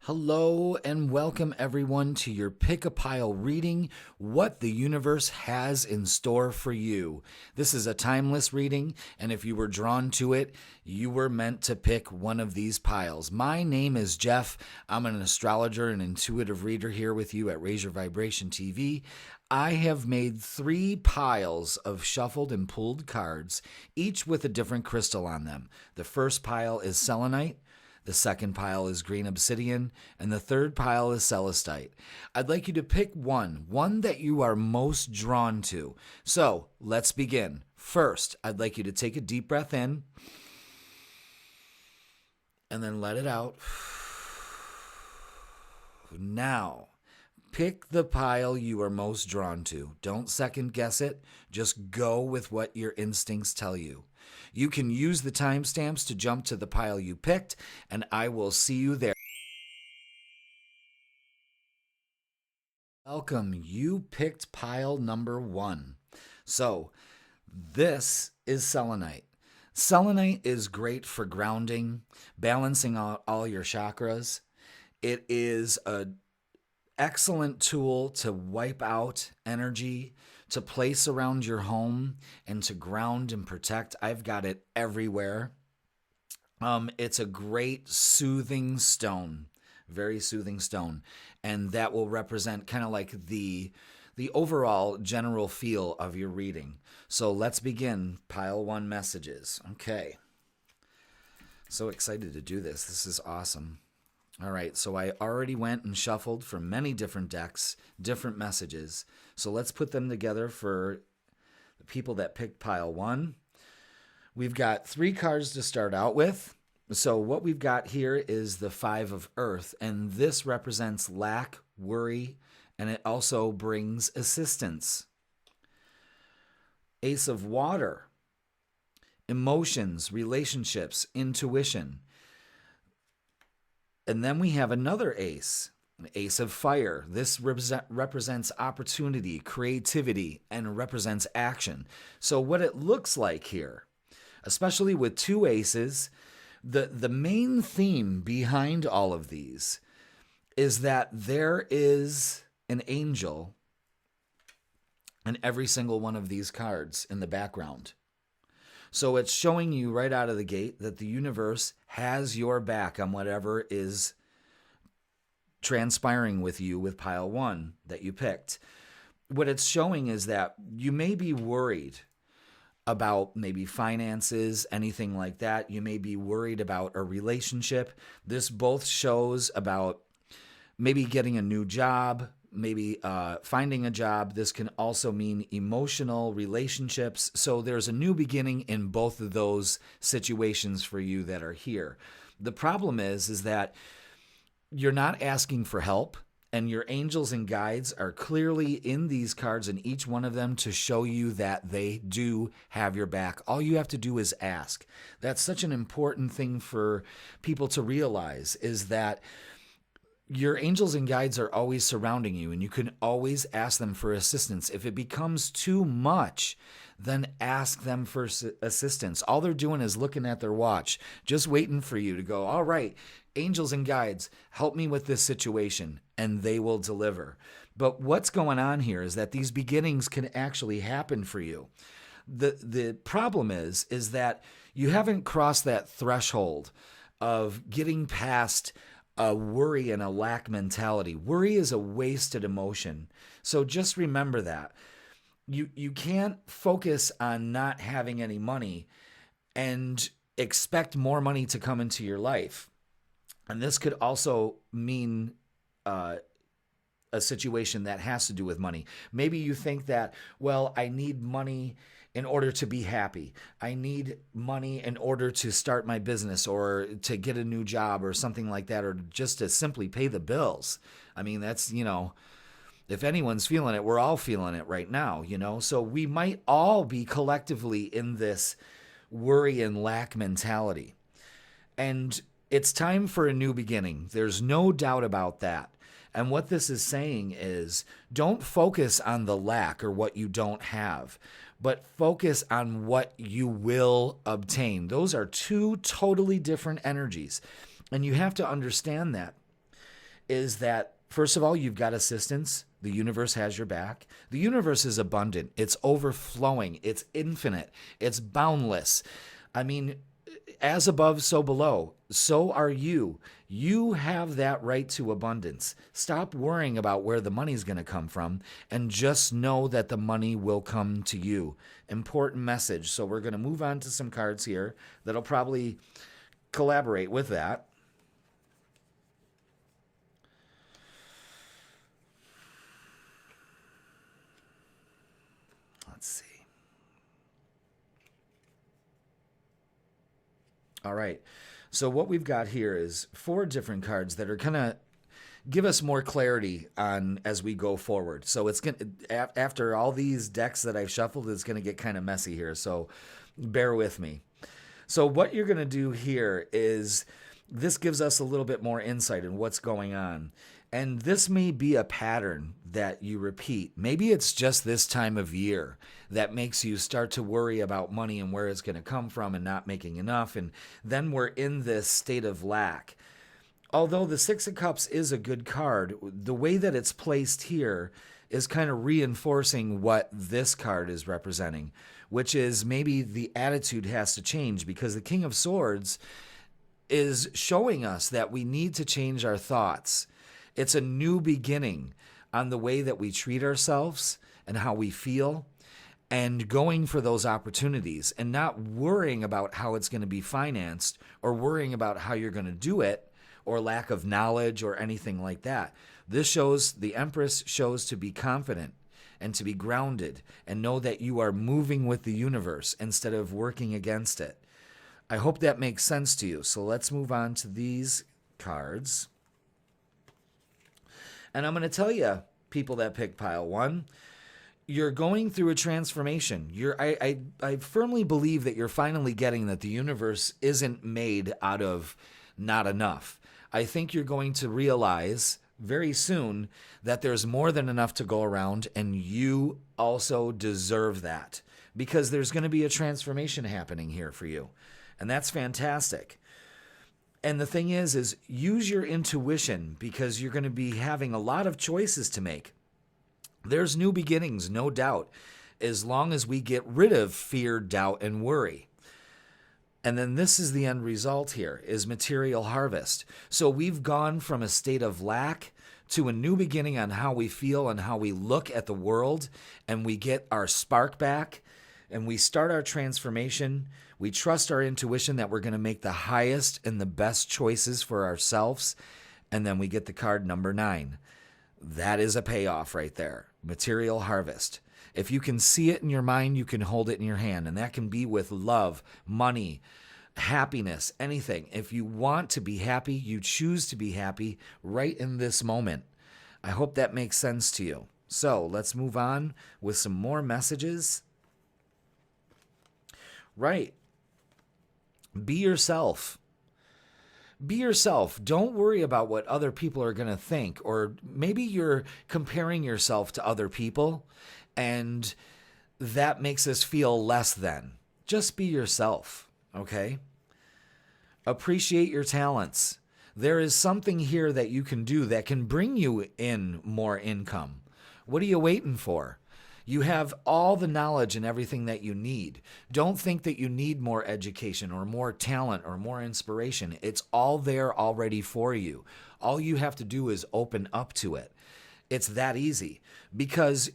Hello and welcome everyone to your Pick a Pile reading, What the Universe Has in Store for You. This is a timeless reading, and if you were drawn to it, you were meant to pick one of these piles. My name is Jeff. I'm an astrologer and intuitive reader here with you at Raise Your Vibration TV. I have made 3 piles of shuffled and pulled cards, each with a different crystal on them. The first pile is selenite. The second pile is green obsidian, and the third pile is celestite. I'd like you to pick one that you are most drawn to. So let's begin. First, I'd like you to take a deep breath in and then let it out. Now, pick the pile you are most drawn to. Don't second guess it. Just go with what your instincts tell you. You can use the timestamps to jump to the pile you picked, and I will see you there. Welcome. You picked pile number 1. So, this is selenite. Selenite is great for grounding, balancing out all your chakras. It is an excellent tool to wipe out energy, to place around your home, and to ground and protect. I've got it everywhere. It's a great soothing stone, very soothing stone, and that will represent kind of like the overall general feel of your reading. So let's begin. Pile 1 messages. Okay. So excited to do this. This is awesome. All right, so I already went and shuffled from many different decks, different messages. So let's put them together for the people that picked pile 1. We've got 3 cards to start out with. So what we've got here is the 5 of Earth, and this represents lack, worry, and it also brings assistance. Ace of Water, emotions, relationships, intuition. And then we have another ace, Ace of Fire. This represents opportunity, creativity, and represents action. So what it looks like here, especially with 2 aces, the main theme behind all of these is that there is an angel in every single one of these cards in the background. So it's showing you right out of the gate that the universe has your back on whatever is transpiring with you with pile 1 that you picked. What it's showing is that you may be worried about maybe finances, anything like that. You may be worried about a relationship. This both shows about maybe getting a new job, maybe finding a job. This can also mean emotional relationships. So there's a new beginning in both of those situations for you that are here. The problem is that you're not asking for help, and your angels and guides are clearly in these cards, and each one of them to show you that they do have your back. All you have to do is ask. That's such an important thing for people to realize, is that your angels and guides are always surrounding you, and you can always ask them for assistance. If it becomes too much, then ask them for assistance. All they're doing is looking at their watch, just waiting for you to go, all right, angels and guides, help me with this situation, and they will deliver. But what's going on here is that these beginnings can actually happen for you. The problem is that you haven't crossed that threshold of getting past a worry and a lack mentality. Worry is a wasted emotion. So just remember that. You can't focus on not having any money and expect more money to come into your life. And this could also mean a situation that has to do with money. Maybe you think that, well, I need money in order to be happy. I need money in order to start my business or to get a new job or something like that, or just to simply pay the bills. I mean, that's, if anyone's feeling it, we're all feeling it right now, So we might all be collectively in this worry and lack mentality. And it's time for a new beginning. There's no doubt about that. And what this is saying is, don't focus on the lack or what you don't have, but focus on what you will obtain. Those are 2 totally different energies. And you have to understand that. is that, first of all, you've got assistance. The universe has your back. The universe is abundant. It's overflowing. It's infinite. It's boundless. I mean, as above, so below. So are you. You have that right to abundance. Stop worrying about where the money's going to come from and just know that the money will come to you. Important message. So we're going to move on to some cards here that'll probably collaborate with that. Let's see. All right. So what we've got here is 4 different cards that are going to give us more clarity on as we go forward. So it's going to, after all these decks that I've shuffled, it's going to get kind of messy here. So bear with me. So what you're going to do here is this gives us a little bit more insight in what's going on. And this may be a pattern that you repeat. Maybe it's just this time of year that makes you start to worry about money and where it's going to come from and not making enough. And then we're in this state of lack. Although the Six of Cups is a good card, the way that it's placed here is kind of reinforcing what this card is representing, which is maybe the attitude has to change, because the King of Swords is showing us that we need to change our thoughts. It's a new beginning on the way that we treat ourselves and how we feel, and going for those opportunities and not worrying about how it's going to be financed or worrying about how you're going to do it or lack of knowledge or anything like that. This shows, the Empress shows to be confident and to be grounded and know that you are moving with the universe instead of working against it. I hope that makes sense to you. So let's move on to these cards. And I'm going to tell you, people that pick pile 1, you're going through a transformation. I firmly believe that you're finally getting that the universe isn't made out of not enough. I think you're going to realize very soon that there's more than enough to go around, and you also deserve that, because there's going to be a transformation happening here for you. And that's fantastic. And the thing is use your intuition, because you're going to be having a lot of choices to make. There's new beginnings, no doubt, as long as we get rid of fear, doubt, and worry. And then this is the end result here, is material harvest. So we've gone from a state of lack to a new beginning on how we feel and how we look at the world, and we get our spark back, and we start our transformation. We trust our intuition that we're going to make the highest and the best choices for ourselves. And then we get the card number 9. That is a payoff right there. Material harvest. If you can see it in your mind, you can hold it in your hand. And that can be with love, money, happiness, anything. If you want to be happy, you choose to be happy right in this moment. I hope that makes sense to you. So let's move on with some more messages. Right. Be yourself. Be yourself. Don't worry about what other people are going to think, or maybe you're comparing yourself to other people and that makes us feel less than. Just be yourself, okay? Appreciate your talents. There is something here that you can do that can bring you in more income. What are you waiting for? You have all the knowledge and everything that you need. Don't think that you need more education or more talent or more inspiration. It's all there already for you. All you have to do is open up to it. It's that easy, because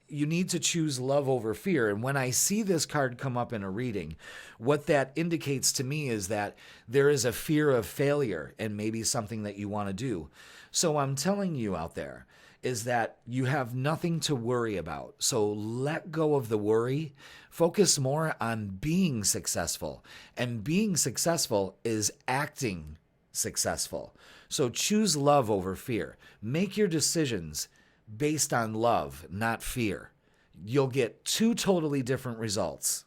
you need to choose love over fear. And when I see this card come up in a reading, what that indicates to me is that there is a fear of failure and maybe something that you want to do. So I'm telling you out there, is that you have nothing to worry about. So let go of the worry. Focus more on being successful. And being successful is acting successful. So choose love over fear. Make your decisions based on love, not fear. You'll get 2 totally different results.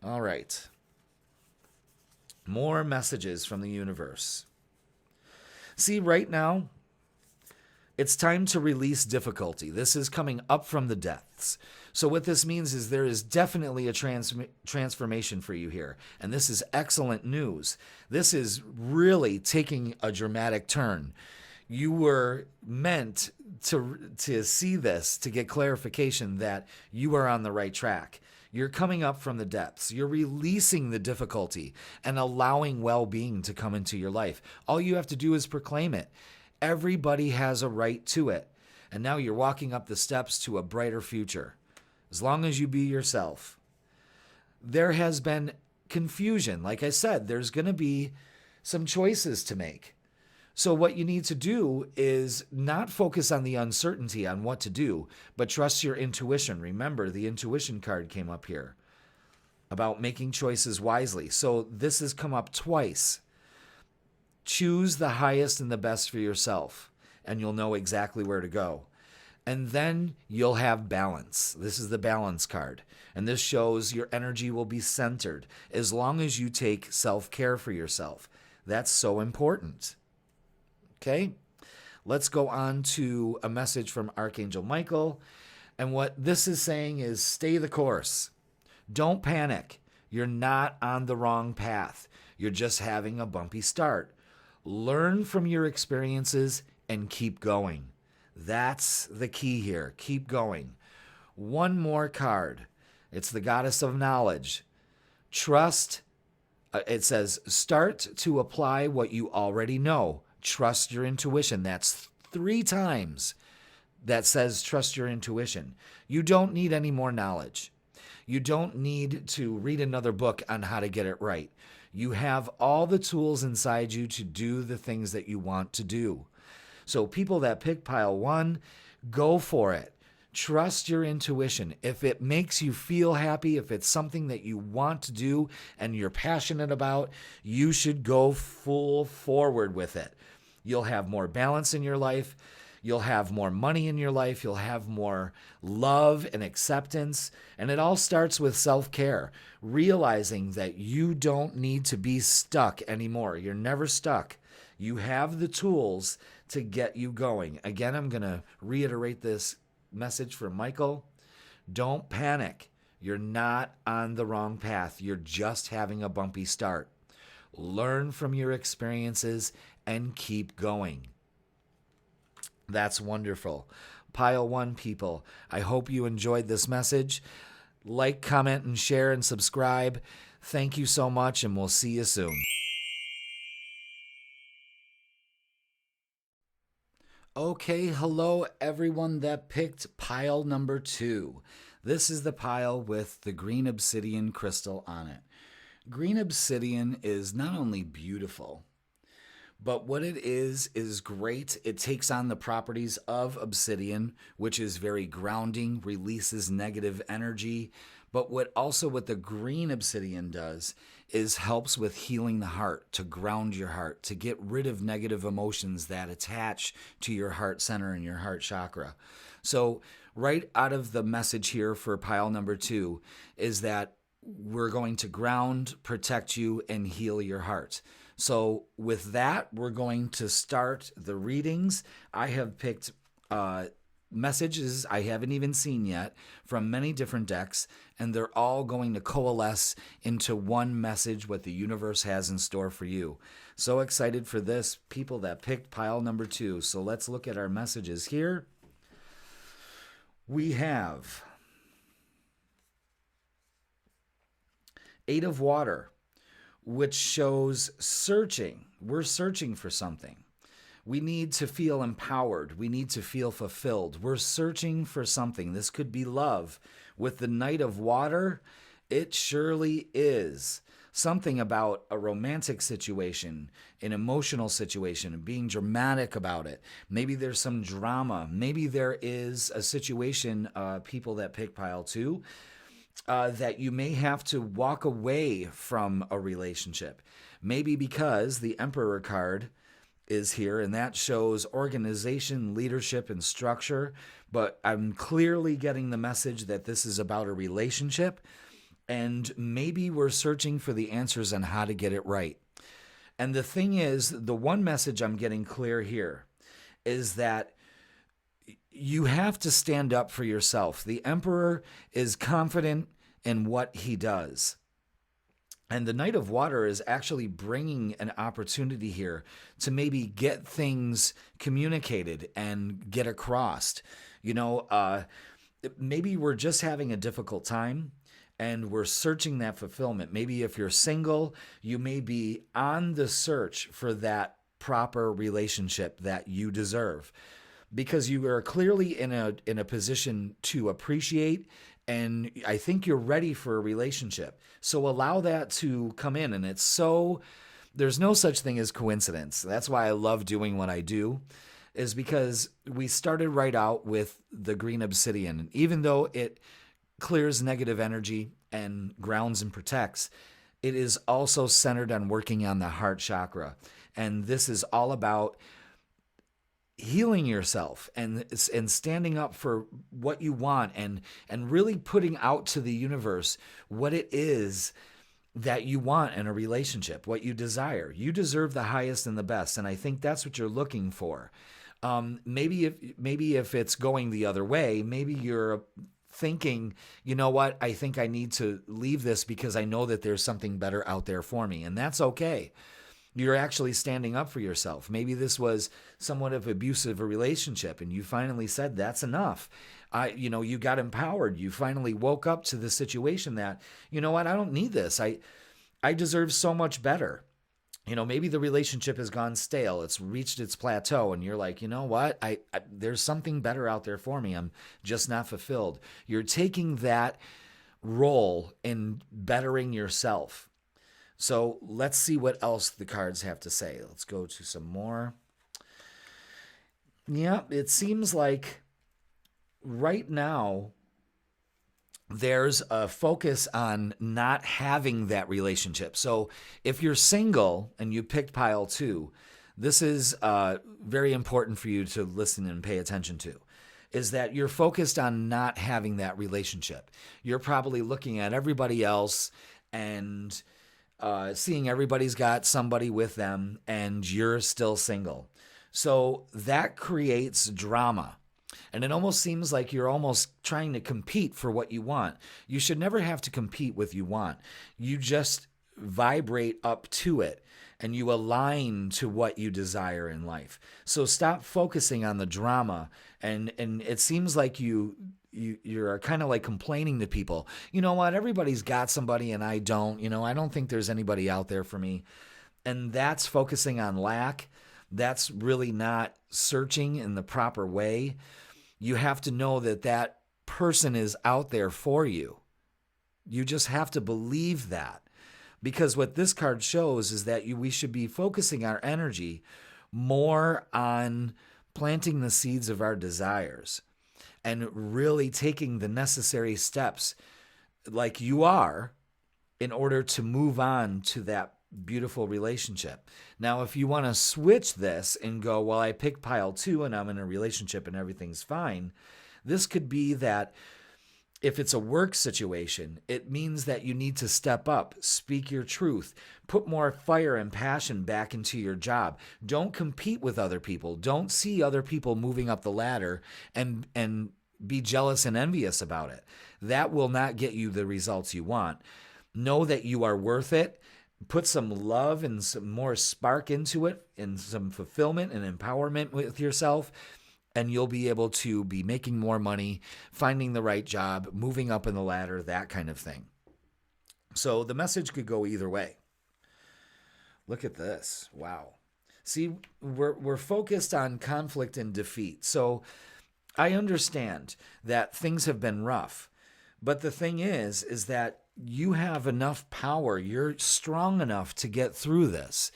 All right. More messages from the universe. See, right now, it's time to release difficulty. This is coming up from the depths. So what this means is there is definitely a transformation for you here. And this is excellent news. This is really taking a dramatic turn. You were meant to see this, to get clarification that you are on the right track. You're coming up from the depths. You're releasing the difficulty and allowing well-being to come into your life. All you have to do is proclaim it. Everybody has a right to it. And now you're walking up the steps to a brighter future. As long as you be yourself. There has been confusion. Like I said, there's going to be some choices to make. So what you need to do is not focus on the uncertainty on what to do, but trust your intuition. Remember, the intuition card came up here about making choices wisely. So this has come up twice. Choose the highest and the best for yourself, and you'll know exactly where to go. And then you'll have balance. This is the balance card. And this shows your energy will be centered as long as you take self-care for yourself. That's so important. Okay, let's go on to a message from Archangel Michael. And what this is saying is stay the course. Don't panic. You're not on the wrong path. You're just having a bumpy start. Learn from your experiences and keep going. That's the key here. Keep going. One more card. It's the Goddess of Knowledge. Trust. It says, start to apply what you already know. Trust your intuition. That's 3 times that says trust your intuition. You don't need any more knowledge. You don't need to read another book on how to get it right. You have all the tools inside you to do the things that you want to do. So people that pick pile 1, go for it. Trust your intuition. If it makes you feel happy, if it's something that you want to do and you're passionate about, you should go full forward with it. You'll have more balance in your life. You'll have more money in your life. You'll have more love and acceptance. And it all starts with self-care, realizing that you don't need to be stuck anymore. You're never stuck. You have the tools to get you going. Again, I'm going to reiterate this message from Michael. Don't panic. You're not on the wrong path. You're just having a bumpy start. Learn from your experiences and keep going. That's wonderful. Pile 1 people, I hope you enjoyed this message. Like, comment, and share, and subscribe. Thank you so much, and we'll see you soon. Okay, hello everyone that picked pile number 2. This is the pile with the green obsidian crystal on it. Green obsidian is not only beautiful, but what it is great. It takes on the properties of obsidian, which is very grounding, releases negative energy. But what the green obsidian does is helps with healing the heart, to ground your heart, to get rid of negative emotions that attach to your heart center and your heart chakra. So right out of the message here for pile number 2 is that we're going to ground, protect you, and heal your heart. So with that, we're going to start the readings. I have picked messages I haven't even seen yet from many different decks, and they're all going to coalesce into one message what the universe has in store for you. So excited for this, people that picked pile number 2. So let's look at our messages here. We have 8 of Water, which shows searching. We're searching for something. We need to feel empowered. We need to feel fulfilled. We're searching for something. This could be love. With the Knight of Water, it surely is. Something about a romantic situation, an emotional situation, and being dramatic about it. Maybe there's some drama. Maybe there is a situation, people that pick pile 2, that you may have to walk away from a relationship. Maybe because the Emperor card is here, and that shows organization, leadership, and structure. But I'm clearly getting the message that this is about a relationship, and maybe we're searching for the answers on how to get it right. And the thing is, the one message I'm getting clear here is that you have to stand up for yourself. The Emperor is confident in what he does. And the Knight of Water is actually bringing an opportunity here to maybe get things communicated and get across. Maybe we're just having a difficult time and we're searching that fulfillment. Maybe if you're single, you may be on the search for that proper relationship that you deserve, because you are clearly in a position to appreciate, and I think you're ready for a relationship. So allow that to come in. And there's no such thing as coincidence. That's why I love doing what I do, is because we started right out with the green obsidian. And even though it clears negative energy and grounds and protects, it is also centered on working on the heart chakra. And this is all about healing yourself and standing up for what you want, and really putting out to the universe what it is that you want in a relationship, what you desire. You deserve the highest and the best, and I think that's what you're looking for. Maybe if it's going the other way, maybe you're thinking, you know what, I think I need to leave this because I know that there's something better out there for me, and that's okay. You're actually standing up for yourself. Maybe this was somewhat of abusive a relationship, and you finally said, that's enough. You got empowered. You finally woke up to the situation that, you know what, I don't need this. I deserve so much better. Maybe the relationship has gone stale. It's reached its plateau, and you're like, you know what, there's something better out there for me. I'm just not fulfilled. You're taking that role in bettering yourself. So let's see what else the cards have to say. Let's go to some more. Yeah, it seems like right now there's a focus on not having that relationship. So if you're single and you picked pile 2, this is very important for you to listen and pay attention to, is that you're focused on not having that relationship. You're probably looking at everybody else and seeing everybody's got somebody with them, and you're still single. So that creates drama. And it almost seems like you're almost trying to compete for what you want. You should never have to compete with what you want. You just vibrate up to it and you align to what you desire in life. So stop focusing on the drama. And it seems like you're kind of like complaining to people. You know what? Everybody's got somebody and I don't. I don't think there's anybody out there for me. And that's focusing on lack. That's really not searching in the proper way. You have to know that that person is out there for you. You just have to believe that. Because what this card shows is that we should be focusing our energy more on planting the seeds of our desires and really taking the necessary steps like you are in order to move on to that beautiful relationship. Now, if you want to switch this and go, well, I picked pile 2 and I'm in a relationship and everything's fine, this could be that if it's a work situation, it means that you need to step up, speak your truth, put more fire and passion back into your job. Don't compete with other people. Don't see other people moving up the ladder and be jealous and envious about it. That will not get you the results you want. Know that you are worth it. Put some love and some more spark into it and some fulfillment and empowerment with yourself, and you'll be able to be making more money, finding the right job, moving up in the ladder, that kind of thing. So the message could go either way. Look at this. Wow. See, we're focused on conflict and defeat. So I understand that things have been rough, but the thing is that you have enough power. You're strong enough to get through this.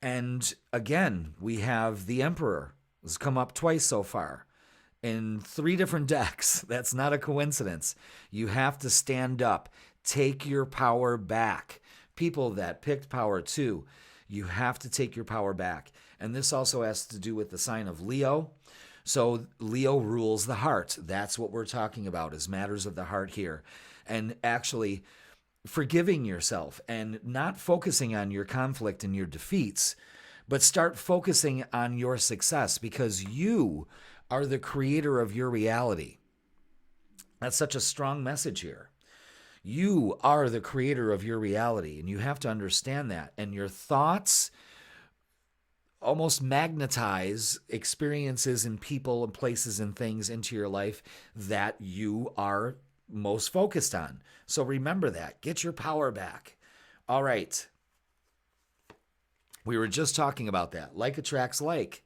And again, we have the Emperor. Has come up twice so far in 3 different decks. That's not a coincidence. You have to stand up. Take your power back. People that picked power 2, you have to take your power back. And this also has to do with the sign of Leo. So Leo rules the heart. That's what we're talking about, is matters of the heart here. And actually forgiving yourself and not focusing on your conflict and your defeats, but start focusing on your success, because you are the creator of your reality. That's such a strong message here. You are the creator of your reality, and you have to understand that. And your thoughts almost magnetize experiences and people and places and things into your life that you are most focused on. So remember that. Get your power back. All right. We were just talking about that. Like attracts like.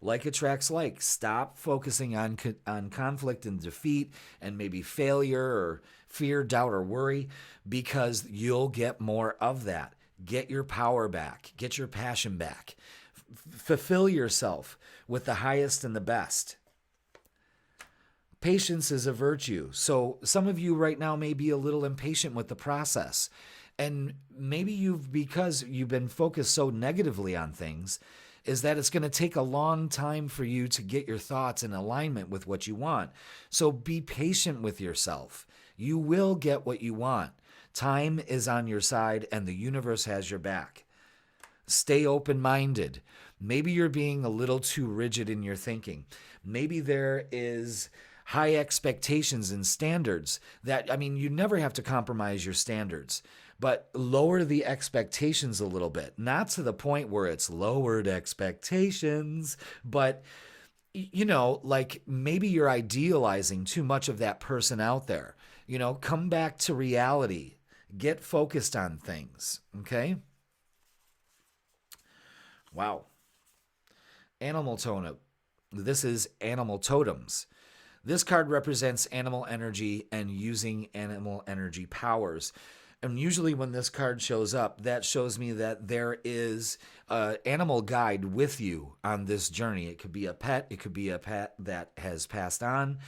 Like attracts like. Stop focusing on conflict and defeat and maybe failure or fear, doubt, or worry, because you'll get more of that. Get your power back. Get your passion back. Fulfill yourself with the highest and the best. Patience is a virtue. So some of you right now may be a little impatient with the process. And maybe because you've been focused so negatively on things, is that it's going to take a long time for you to get your thoughts in alignment with what you want. So be patient with yourself. You will get what you want. Time is on your side and the universe has your back. Stay open-minded. Maybe you're being a little too rigid in your thinking. Maybe there is high expectations and standards that, you never have to compromise your standards, but lower the expectations a little bit. Not to the point where it's lowered expectations, but like maybe you're idealizing too much of that person out there. Come back to reality. Get focused on things, okay? Wow. Animal totem. This is animal totems. This card represents animal energy and using animal energy powers. And usually when this card shows up, that shows me that there is an animal guide with you on this journey. It could be a pet. It could be a pet that has passed on.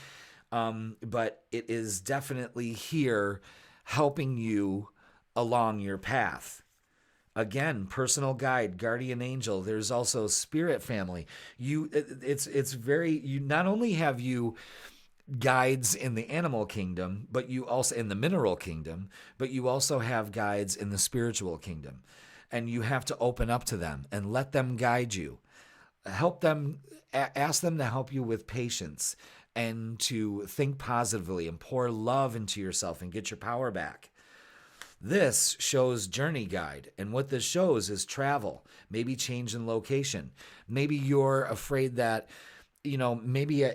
But it is definitely here helping you along your path. Again, personal guide, guardian angel. There's also spirit family. It's very, you not only have you guides in the animal kingdom, but you also in the mineral kingdom, but you also have guides in the spiritual kingdom. And you have to open up to them and let them guide you. Help them, ask them to help you with patience and to think positively and pour love into yourself and get your power back. This shows journey guide, and what this shows is travel, maybe change in location. Maybe you're afraid that, maybe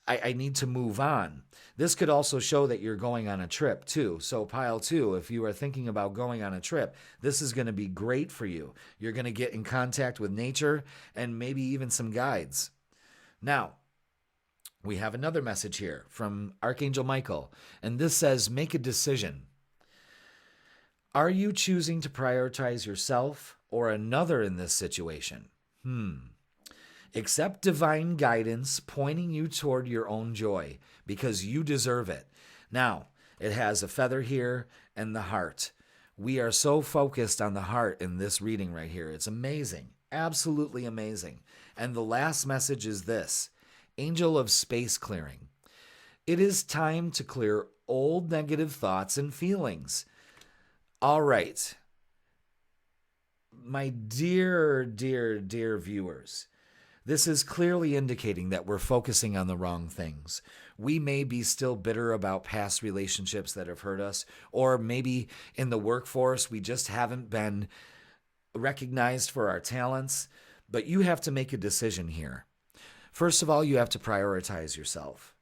I need to move on. This could also show that you're going on a trip too. So pile 2, if you are thinking about going on a trip, this is going to be great for you. You're going to get in contact with nature and maybe even some guides. Now, we have another message here from Archangel Michael, and this says, make a decision. Are you choosing to prioritize yourself or another in this situation? Accept divine guidance pointing you toward your own joy because you deserve it. Now, it has a feather here and the heart. We are so focused on the heart in this reading right here. It's amazing. Absolutely amazing. And the last message is this: Angel of Space Clearing. It is time to clear old negative thoughts and feelings. All right. My dear, dear, dear viewers, this is clearly indicating that we're focusing on the wrong things. We may be still bitter about past relationships that have hurt us, or maybe in the workforce, we just haven't been recognized for our talents, but you have to make a decision here. First of all, you have to prioritize yourself.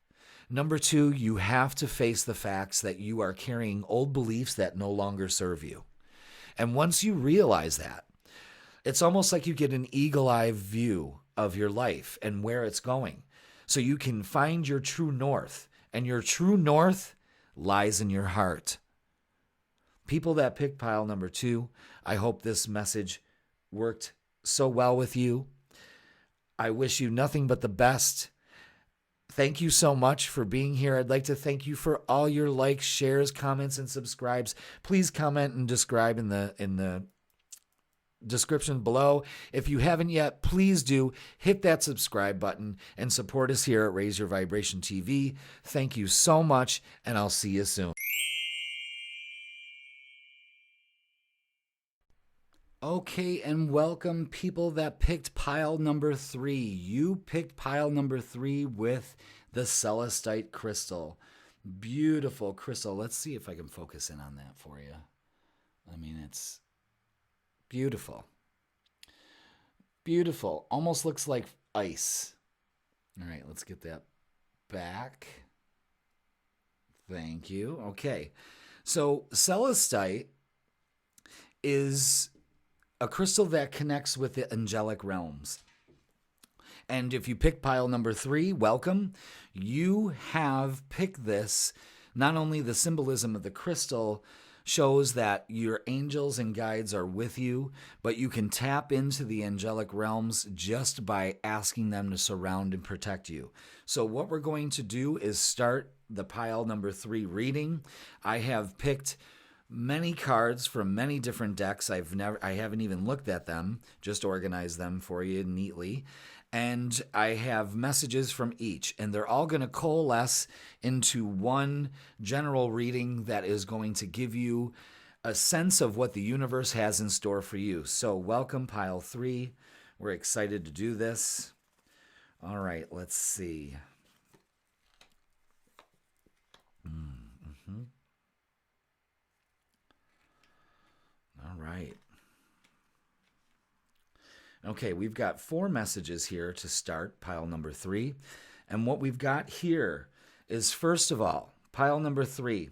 Number 2, you have to face the facts that you are carrying old beliefs that no longer serve you. And once you realize that, it's almost like you get an eagle-eye view of your life and where it's going. So you can find your true north. And your true north lies in your heart. People that pick pile number 2, I hope this message worked so well with you. I wish you nothing but the best. Thank you so much for being here. I'd like to thank you for all your likes, shares, comments, and subscribes. Please comment and describe in the description below. If you haven't yet, please do hit that subscribe button and support us here at Raise Your Vibration TV. Thank you so much, and I'll see you soon. Okay, and welcome people that picked pile number 3. You picked pile number 3 with the Celestite crystal. Beautiful crystal. Let's see if I can focus in on that for you. I mean, it's beautiful. Beautiful. Almost looks like ice. All right, let's get that back. Thank you. Okay. So, celestite is a crystal that connects with the angelic realms. And if you pick pile number 3, welcome. You have picked this. Not only the symbolism of the crystal shows that your angels and guides are with you, but you can tap into the angelic realms just by asking them to surround and protect you. So what we're going to do is start the pile number 3 reading. I have picked many cards from many different decks. I haven't even looked at them, just organized them for you neatly. And I have messages from each, and they're all going to coalesce into one general reading that is going to give you a sense of what the universe has in store for you. So welcome, pile 3. We're excited to do this. All right, let's see. All right. Okay, we've got 4 messages here to start pile number 3. And what we've got here is, first of all, pile number 3.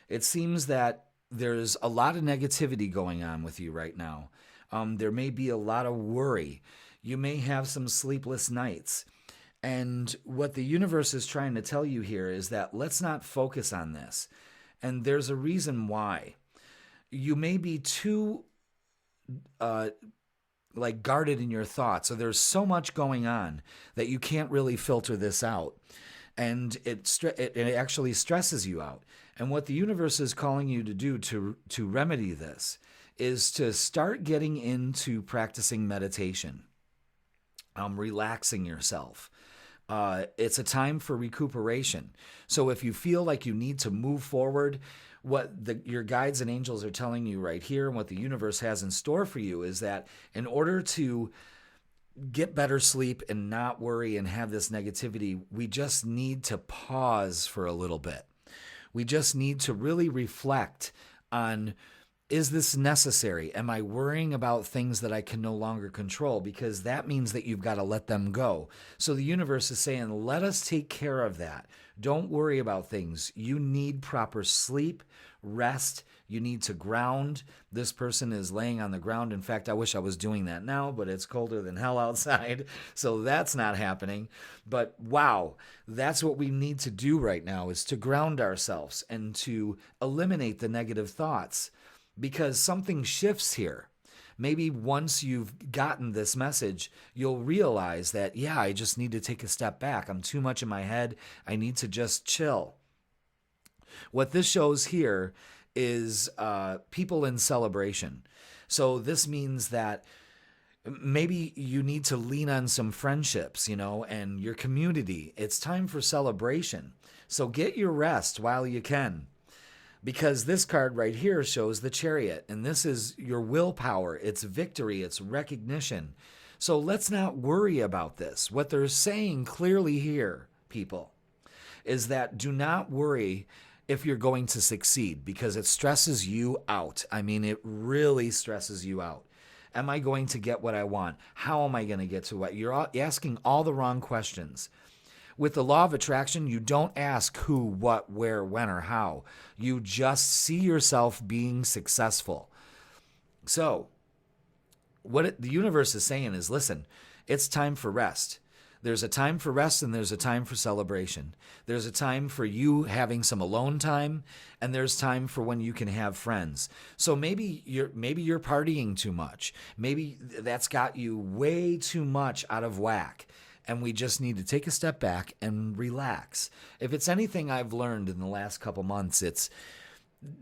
It seems that there's a lot of negativity going on with you right now. There may be a lot of worry. You may have some sleepless nights. And what the universe is trying to tell you here is that let's not focus on this. And there's a reason why. You may be too guarded in your thoughts. So there's so much going on that you can't really filter this out. And it actually stresses you out. And what the universe is calling you to do to remedy this is to start getting into practicing meditation, relaxing yourself. It's a time for recuperation. So if you feel like you need to move forward, what your guides and angels are telling you right here, and what the universe has in store for you, is that in order to get better sleep and not worry and have this negativity, we just need to pause for a little bit. We just need to really reflect on, is this necessary? Am I worrying about things that I can no longer control? Because that means that you've got to let them go. So the universe is saying, let us take care of that. Don't worry about things. You need proper sleep, rest. You need to ground. This person is laying on the ground. In fact, I wish I was doing that now, but it's colder than hell outside, so that's not happening. But wow, that's what we need to do right now, is to ground ourselves and to eliminate the negative thoughts, because something shifts here. Maybe once you've gotten this message, you'll realize that, yeah, I just need to take a step back. I'm too much in my head. I need to just chill. What this shows here is people in celebration. So this means that maybe you need to lean on some friendships, and your community. It's time for celebration. So get your rest while you can. Because this card right here shows the Chariot, and this is your willpower, it's victory, it's recognition. So let's not worry about this. What they're saying clearly here, people, is that do not worry if you're going to succeed, because it stresses you out. I mean, it really stresses you out. Am I going to get what I want? How am I going to get to what? You're asking all the wrong questions. With the law of attraction, you don't ask who, what, where, when, or how. You just see yourself being successful. So, what the universe is saying is, listen, it's time for rest. There's a time for rest and there's a time for celebration. There's a time for you having some alone time, and there's time for when you can have friends. So maybe you're partying too much. Maybe that's got you way too much out of whack. And we just need to take a step back and relax. If it's anything I've learned in the last couple months, it's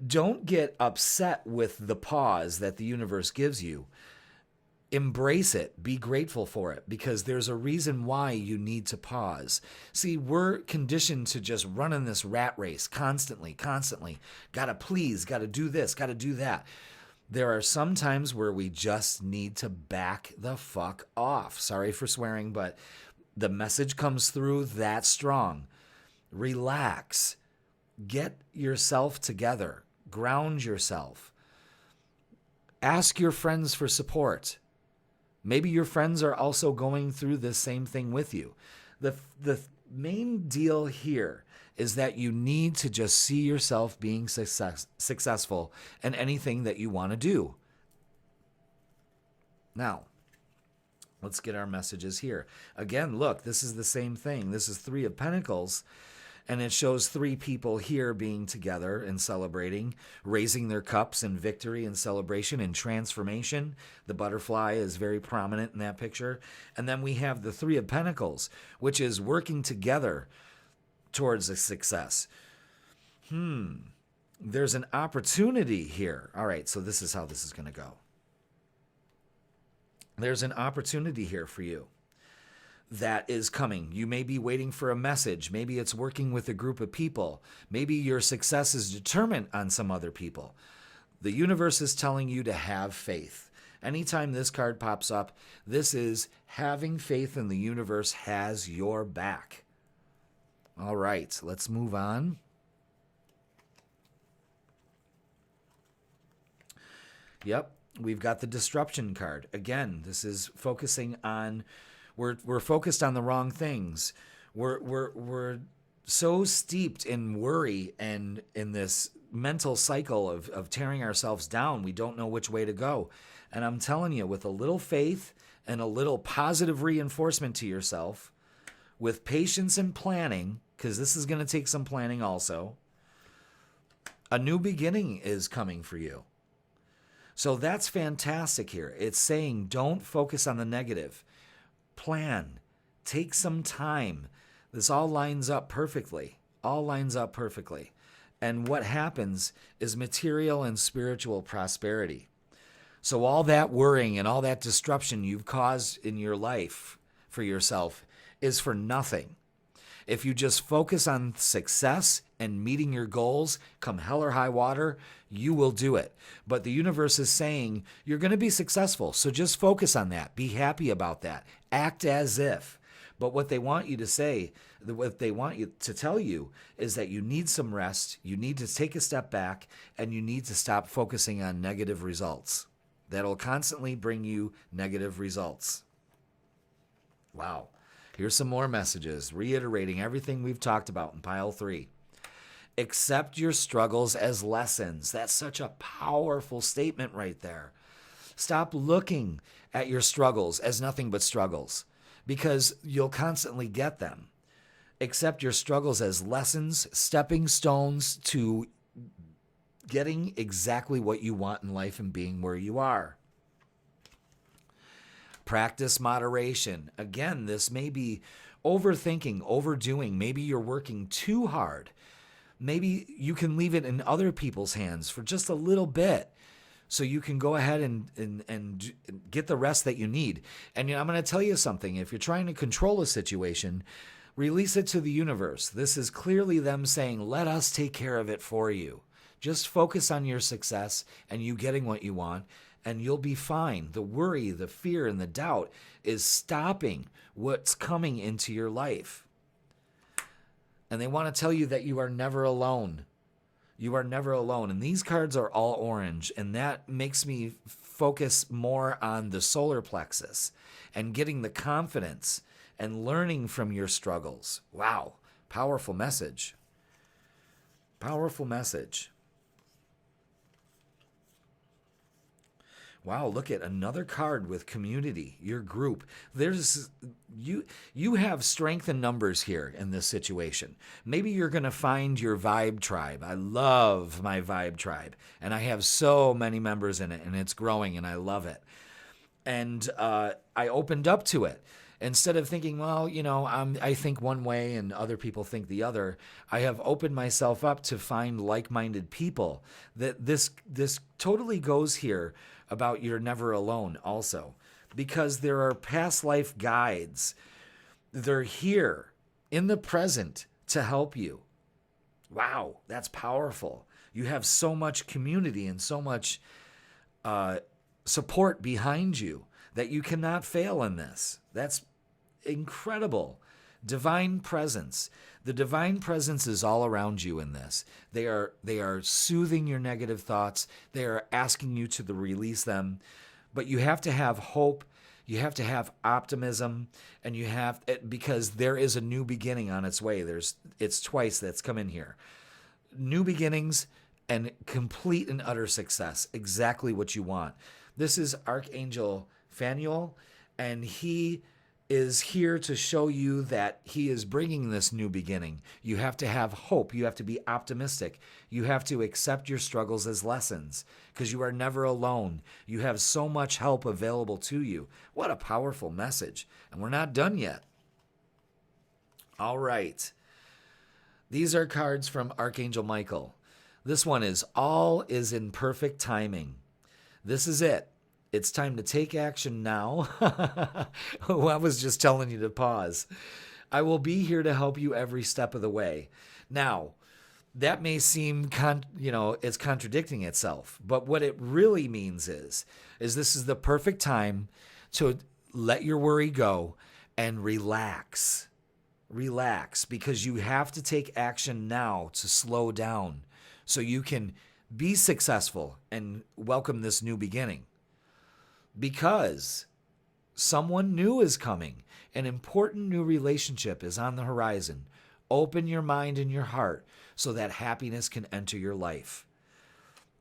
don't get upset with the pause that the universe gives you. Embrace it. Be grateful for it, because there's a reason why you need to pause. See, we're conditioned to just run in this rat race constantly. Gotta please, gotta do this, gotta do that. There are some times where we just need to back the fuck off. Sorry for swearing, but the message comes through that strong. Relax. Get yourself together. Ground yourself. Ask your friends for support. Maybe your friends are also going through this same thing with you. The main deal here is that you need to just see yourself being successful in anything that you want to do. Now, let's get our messages here. Again, look, this is the same thing. This is Three of Pentacles. And it shows three people here being together and celebrating, raising their cups in victory and celebration and transformation. The butterfly is very prominent in that picture. And then we have the Three of Pentacles, which is working together towards a success. There's an opportunity here. All right, so this is how this is going to go. There's an opportunity here for you that is coming. You may be waiting for a message. Maybe it's working with a group of people. Maybe your success is determined on some other people. The universe is telling you to have faith. Anytime this card pops up, this is having faith in the universe has your back. All right, let's move on. Yep, we've got the disruption card. Again, this is focusing on we're focused on the wrong things. We're so steeped in worry and in this mental cycle of tearing ourselves down. We don't know which way to go. And I'm telling you, with a little faith and a little positive reinforcement to yourself, with patience and planning, because this is going to take some planning also, a new beginning is coming for you. So that's fantastic here. It's saying don't focus on the negative. Plan. Take some time. This all lines up perfectly. All lines up perfectly. And what happens is material and spiritual prosperity. So all that worrying and all that disruption you've caused in your life for yourself is for nothing. If you just focus on success and meeting your goals, come hell or high water, you will do it. But the universe is saying you're going to be successful. So just focus on that. Be happy about that. Act as if. But what they want you to say, what they want you to tell you is that you need some rest, you need to take a step back, and you need to stop focusing on negative results. That'll constantly bring you negative results. Wow. Here's some more messages, reiterating everything we've talked about in pile 3. Accept your struggles as lessons. That's such a powerful statement right there. Stop looking at your struggles as nothing but struggles, because you'll constantly get them. Accept your struggles as lessons, stepping stones to getting exactly what you want in life and being where you are. Practice moderation. Again, this may be overthinking, overdoing. Maybe you're working too hard. Maybe you can leave it in other people's hands for just a little bit so you can go ahead and get the rest that you need. And I'm going to tell you something. If you're trying to control a situation, release it to the universe. This is clearly them saying, let us take care of it for you. Just focus on your success and you getting what you want, and you'll be fine. The worry, the fear, and the doubt is stopping what's coming into your life. And they want to tell you that you are never alone. You are never alone. And these cards are all orange, and that makes me focus more on the solar plexus and getting the confidence and learning from your struggles. Wow. Powerful message. Powerful message. Wow, look at another card with community, your group. There's you have strength in numbers here in this situation. Maybe you're going to find your vibe tribe. I love my vibe tribe, and I have so many members in it, and it's growing, and I love it. And I opened up to it. Instead of thinking, well, I think one way and other people think the other, I have opened myself up to find like-minded people. That this totally goes here about you're never alone also, because there are past life guides. They're here in the present to help you. Wow, that's powerful. You have so much community and so much support behind you that you cannot fail in this. That's incredible. Divine presence. The divine presence is all around you in this. They are soothing your negative thoughts. They are asking you to release them. But you have to have hope. You have to have optimism, and because there is a new beginning on its way. It's twice that's come in here. New beginnings and complete and utter success. Exactly what you want. This is Archangel Phanuel, and he is here to show you that he is bringing this new beginning. You have to have hope. You have to be optimistic. You have to accept your struggles as lessons because you are never alone. You have so much help available to you. What a powerful message. And we're not done yet. All right. These are cards from Archangel Michael. This one is all is in perfect timing. This is it. It's time to take action now. Oh, I was just telling you to pause. I will be here to help you every step of the way. Now, that may seem, it's contradicting itself, but what it really means is this is the perfect time to let your worry go and relax. Relax, because you have to take action now to slow down so you can be successful and welcome this new beginning. Because someone new is coming. An important new relationship is on the horizon. Open your mind and your heart so that happiness can enter your life.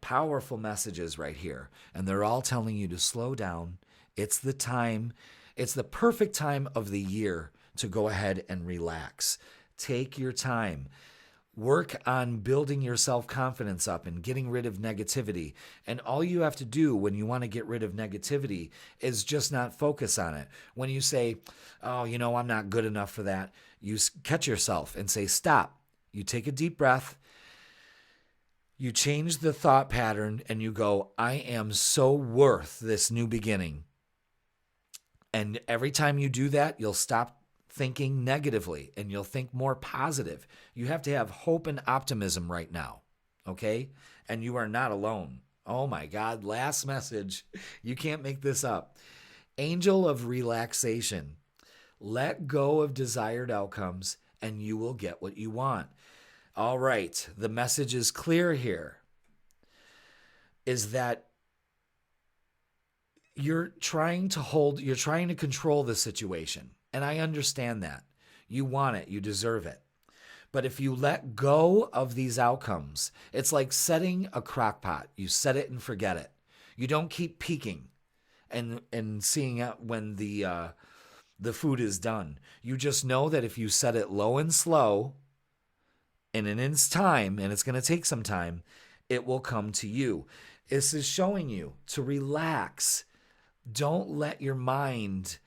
Powerful messages right here. And they're all telling you to slow down. It's the time. It's the perfect time of the year to go ahead and relax. Take your time. Work on building your self-confidence up and getting rid of negativity. And all you have to do when you want to get rid of negativity is just not focus on it. When you say, oh, I'm not good enough for that, you catch yourself and say, stop. You take a deep breath. You change the thought pattern and you go, I am so worth this new beginning. And every time you do that, you'll stop thinking negatively and you'll think more positive. You have to have hope and optimism right now, okay? And you are not alone. Oh my God, last message. You can't make this up. Angel of relaxation. Let go of desired outcomes and you will get what you want. All right, the message is clear here. Is that you're trying to control the situation. And I understand that. You want it. You deserve it. But if you let go of these outcomes, it's like setting a crock pot. You set it and forget it. You don't keep peeking and seeing out when the food is done. You just know that if you set it low and slow, in an instant's time, and it's going to take some time, it will come to you. This is showing you to relax. Don't let your mind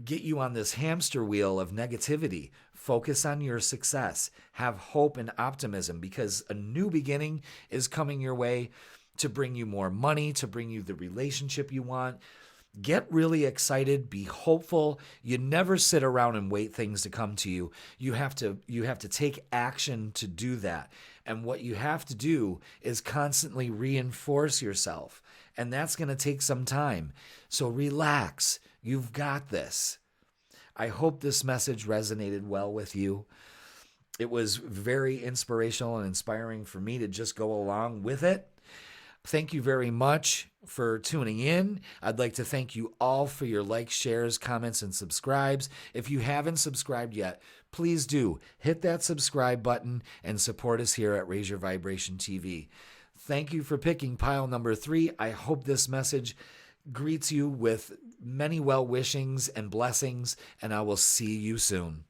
get you on this hamster wheel of negativity. Focus on your success. Have hope and optimism because a new beginning is coming your way to bring you more money, to bring you the relationship you want. Get really excited. Be hopeful. You never sit around and wait things to come to you. You have to take action to do that. And what you have to do is constantly reinforce yourself. And that's going to take some time. So relax. You've got this. I hope this message resonated well with you. It was very inspirational and inspiring for me to just go along with it. Thank you very much for tuning in. I'd like to thank you all for your likes, shares, comments, and subscribes. If you haven't subscribed yet, please do hit that subscribe button and support us here at Raise Your Vibration TV. Thank you for picking pile number 3. I hope this message greets you with many well wishings and blessings, and I will see you soon.